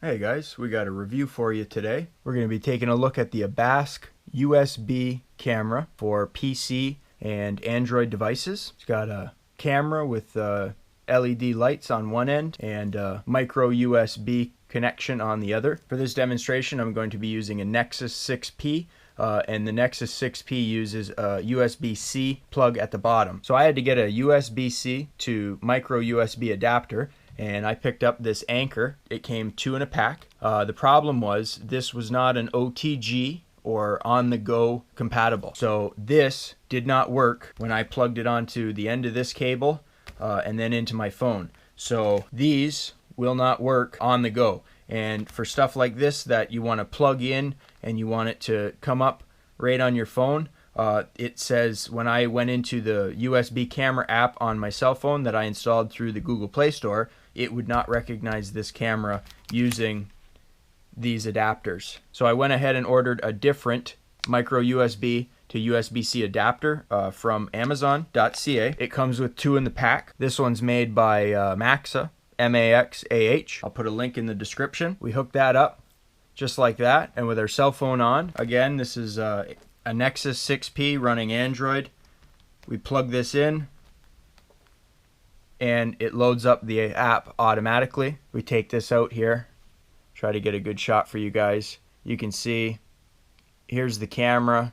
Hey guys, we got a review for you today. We're going to be taking a look at the Abask USB camera for PC and Android devices. It's got a camera with LED lights on one end and a micro USB connection on the other. For this demonstration, I'm going to be using a Nexus 6P. And the Nexus 6P uses a USB-C plug at the bottom. So I had to get a USB-C to micro USB adapter, and I picked up this Anchor. It came 2 in a pack. The problem was this was not an OTG or on-the-go compatible. So this did not work when I plugged it onto the end of this cable and then into my phone. So these will not work on the go. And for stuff like this that you want to plug in and you want it to come up right on your phone, it says when I went into the USB camera app on my cell phone that I installed through the Google Play Store, it would not recognize this camera using these adapters. So I went ahead and ordered a different micro USB to USB-C adapter from Amazon.ca. It comes with 2 in the pack. This one's made by Maxa. M-A-X-A-H. I'll put a link in the description. We hook that up just like that, and with our cell phone on. Again, this is a Nexus 6P running Android. We plug this in and it loads up the app automatically. We take this out here, try to get a good shot for you guys. You can see here's the camera.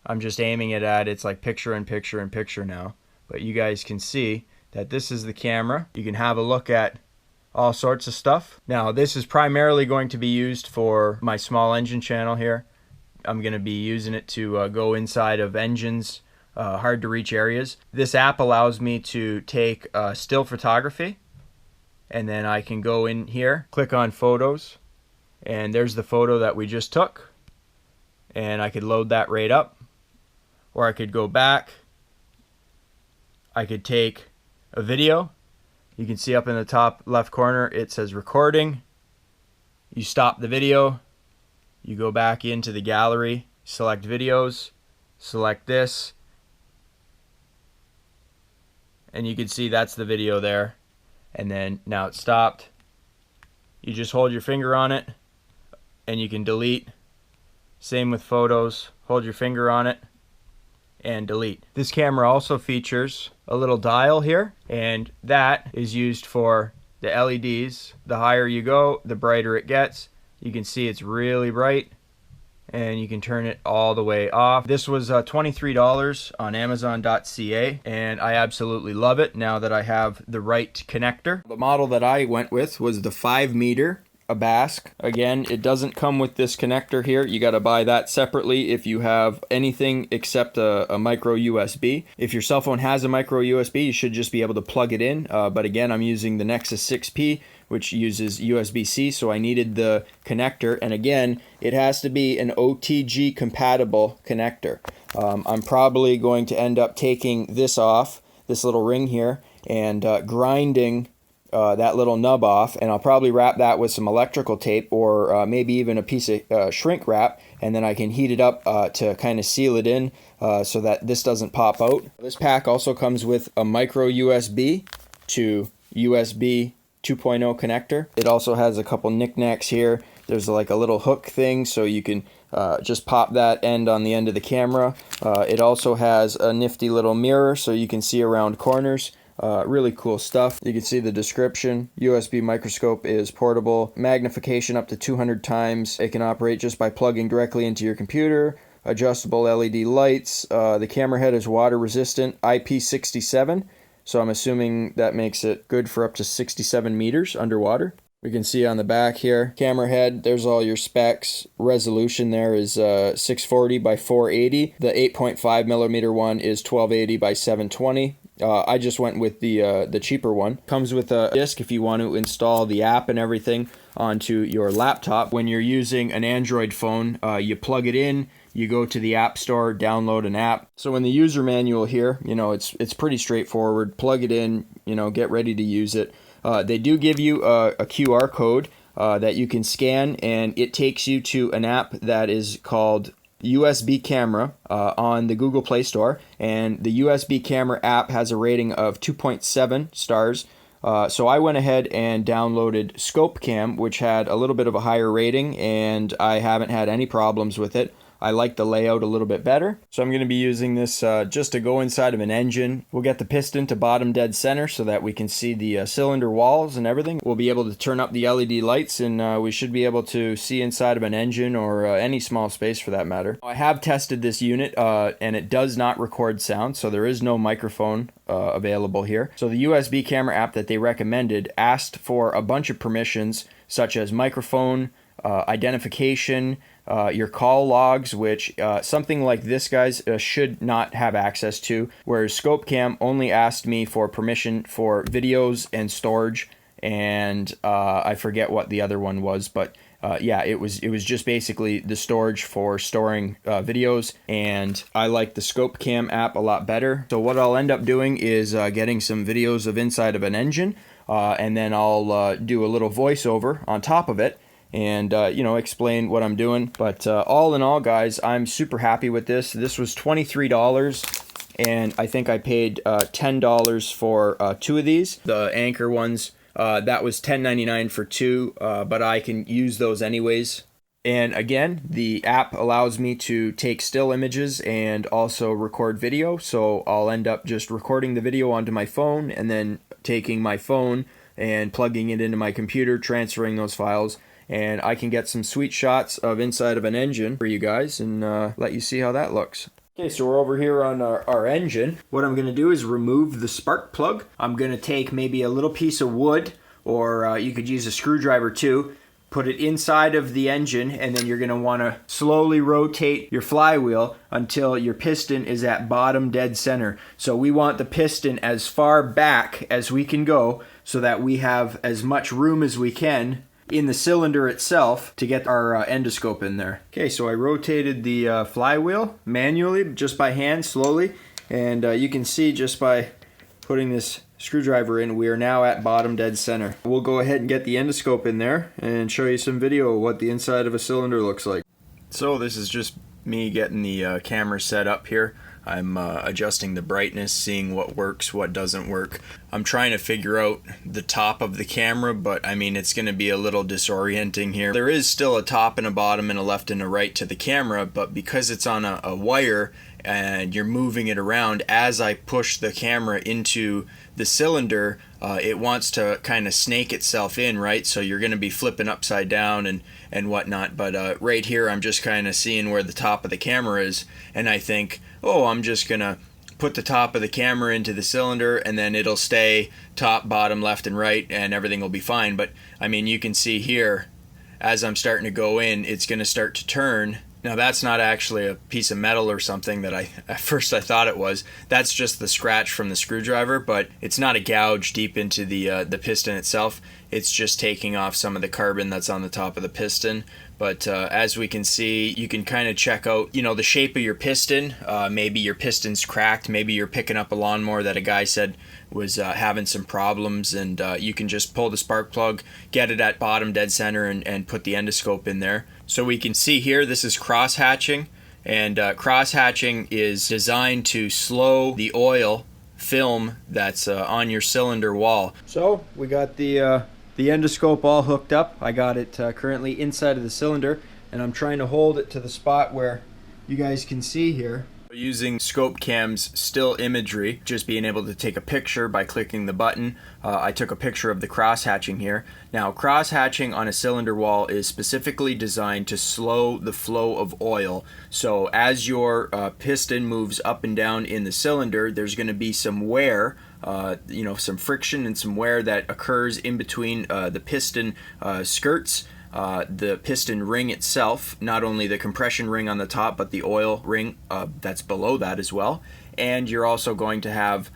I'm just aiming it at it's like picture in picture in picture now, but you guys can see that this is the camera. You can have a look at all sorts of stuff. Now this is primarily going to be used for my small engine channel here. I'm going to be using it to go inside of engines, hard to reach areas. This app allows me to take still photography, and then I can go in here, click on photos, and there's the photo that we just took, and I could load that right up, or I could go back. I could take a video. You can see up in the top left corner it says recording. You stop the video, you go back into the gallery, select videos, select this, and you can see that's the video there. And then now it's stopped. You just hold your finger on it and you can delete. Same with photos, hold your finger on it and delete. This camera also features a little dial here, and that is used for the LEDs. The higher you go, the brighter it gets. You can see it's really bright, and you can turn it all the way off. This was $23 on Amazon.ca, and I absolutely love it now that I have the right connector. The model that I went with was the 5-meter Abask. Again, it doesn't come with this connector here. You got to buy that separately if you have anything except a micro USB. If your cell phone has a micro USB, you should just be able to plug it in. But again, I'm using the Nexus 6P, which uses USB-C, so I needed the connector. And again, it has to be an OTG compatible connector. I'm probably going to end up taking this off, this little ring here, and grinding that little nub off, and I'll probably wrap that with some electrical tape or maybe even a piece of shrink wrap, and then I can heat it up to kind of seal it in so that this doesn't pop out. This pack also comes with a micro USB to USB 2.0 connector. It also has a couple knickknacks here. There's like a little hook thing so you can just pop that end on the end of the camera. It also has a nifty little mirror so you can see around corners. Really cool stuff. You can see the description. USB microscope is portable. Magnification up to 200 times. It can operate just by plugging directly into your computer. Adjustable LED lights. The camera head is water resistant, IP67. So I'm assuming that makes it good for up to 67 meters underwater. We can see on the back here, camera head, there's all your specs. Resolution there is 640 by 480. The 8.5 millimeter one is 1280 by 720. I just went with the cheaper one. Comes with a disc if you want to install the app and everything onto your laptop. When you're using an Android phone, you plug it in, you go to the App Store, download an app. So in the user manual here, it's pretty straightforward. Plug it in, get ready to use it. They do give you a QR code that you can scan, and it takes you to an app that is called USB Camera on the Google Play Store, and the USB Camera app has a rating of 2.7 stars So I went ahead and downloaded Scope Cam, which had a little bit of a higher rating, and I haven't had any problems with it. I like the layout a little bit better. So I'm going to be using this just to go inside of an engine. We'll get the piston to bottom dead center so that we can see the cylinder walls and everything. We'll be able to turn up the LED lights, and we should be able to see inside of an engine or any small space for that matter. I have tested this unit and it does not record sound, so there is no microphone available here. So the USB camera app that they recommended asked for a bunch of permissions such as microphone, identification, your call logs, which something like this, guys, should not have access to, whereas Scope Cam only asked me for permission for videos and storage, and I forget what the other one was, but yeah, it was just basically the storage for storing videos, and I like the Scope Cam app a lot better. So what I'll end up doing is getting some videos of inside of an engine, and then I'll do a little voiceover on top of it, and you know, explain what I'm doing. But all in all, guys, I'm super happy with this. This was $23, and I think I paid $10 for 2 of these. The Anchor ones, that was $10.99 for 2, but I can use those anyways. And again, the app allows me to take still images and also record video, so I'll end up just recording the video onto my phone and then taking my phone and plugging it into my computer, transferring those files, and I can get some sweet shots of inside of an engine for you guys and let you see how that looks. Okay, so we're over here on our engine. What I'm going to do is remove the spark plug. I'm going to take maybe a little piece of wood, or you could use a screwdriver too, put it inside of the engine, and then you're going to want to slowly rotate your flywheel until your piston is at bottom dead center. So we want the piston as far back as we can go so that we have as much room as we can in the cylinder itself to get our endoscope in there. Okay, so I rotated the flywheel manually, just by hand, slowly, and you can see just by putting this screwdriver in, we are now at bottom dead center. We'll go ahead and get the endoscope in there and show you some video of what the inside of a cylinder looks like. So this is just me getting the camera set up here. I'm adjusting the brightness, seeing what works, what doesn't work. I'm trying to figure out the top of the camera, but I mean, it's going to be a little disorienting here. There is still a top and a bottom and a left and a right to the camera, but because it's on a wire and you're moving it around, as I push the camera into the cylinder, it wants to kind of snake itself in, right? So you're going to be flipping upside down and whatnot. But right here, I'm just kind of seeing where the top of the camera is, and I think, oh, I'm just going to put the top of the camera into the cylinder, and then it'll stay top, bottom, left, and right, and everything will be fine. But I mean, you can see here, as I'm starting to go in, it's going to start to turn. Now that's not actually a piece of metal or something that at first I thought it was. That's just the scratch from the screwdriver, but it's not a gouge deep into the piston itself. It's just taking off some of the carbon that's on the top of the piston. But as we can see, you can kind of check out, you know, the shape of your piston. Maybe your piston's cracked. Maybe you're picking up a lawnmower that a guy said was having some problems, and you can just pull the spark plug, get it at bottom dead center, and put the endoscope in there. So we can see here, this is cross-hatching, and cross-hatching is designed to slow the oil film that's on your cylinder wall. So we got the endoscope all hooked up. I got it currently inside of the cylinder, and I'm trying to hold it to the spot where you guys can see here. Using Scope Cam's still imagery, just being able to take a picture by clicking the button. I took a picture of the cross-hatching here. Now, cross-hatching on a cylinder wall is specifically designed to slow the flow of oil. So as your piston moves up and down in the cylinder, there's going to be some wear, you know, some friction and some wear that occurs in between the piston skirts. The piston ring itself, not only the compression ring on the top, but the oil ring that's below that as well. And you're also going to have,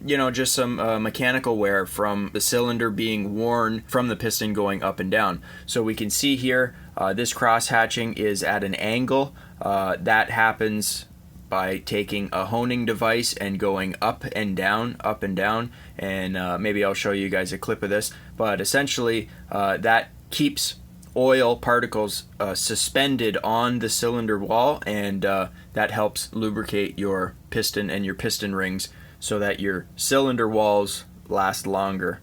you know, just some mechanical wear from the cylinder being worn from the piston going up and down. So we can see here, this cross-hatching is at an angle. That happens by taking a honing device and going up and down, and maybe I'll show you guys a clip of this. But essentially, that keeps oil particles suspended on the cylinder wall, and that helps lubricate your piston and your piston rings so that your cylinder walls last longer.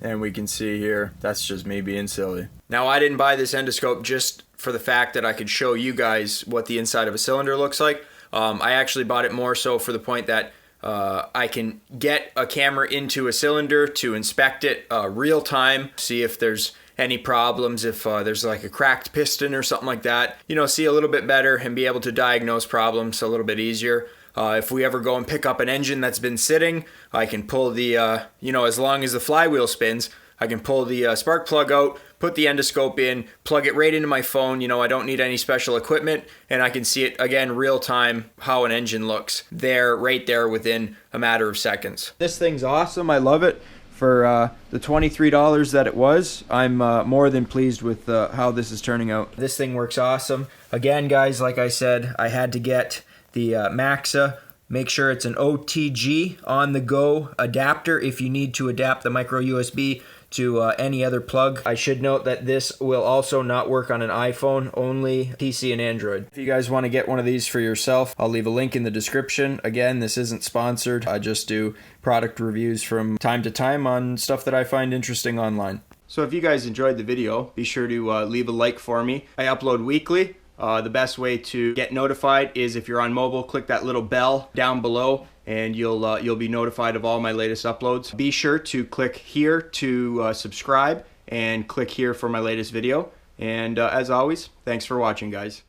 And we can see here, that's just me being silly. Now, I didn't buy this endoscope just for the fact that I could show you guys what the inside of a cylinder looks like. I actually bought it more so for the point that I can get a camera into a cylinder to inspect it real time, see if there's any problems, if there's like a cracked piston or something like that, you know, see a little bit better and be able to diagnose problems a little bit easier. If we ever go and pick up an engine that's been sitting, I can pull the, you know, as long as the flywheel spins, I can pull the spark plug out, put the endoscope in, plug it right into my phone. You know, I don't need any special equipment, and I can see it again real time how an engine looks there, right there within a matter of seconds. This thing's awesome. I love it. For the $23 that it was, I'm more than pleased with how this is turning out. This thing works awesome. Again, guys, like I said, I had to get the Maxa. Make sure it's an OTG on-the-go adapter if you need to adapt the micro USB to any other plug. I should note that this will also not work on an iPhone, only PC and Android. If you guys want to get one of these for yourself, I'll leave a link in the description. Again, this isn't sponsored. I just do product reviews from time to time on stuff that I find interesting online. So if you guys enjoyed the video, be sure to leave a like for me. I upload weekly. The best way to get notified is if you're on mobile, click that little bell down below and you'll be notified of all my latest uploads. Be sure to click here to subscribe and click here for my latest video. And as always, thanks for watching, guys.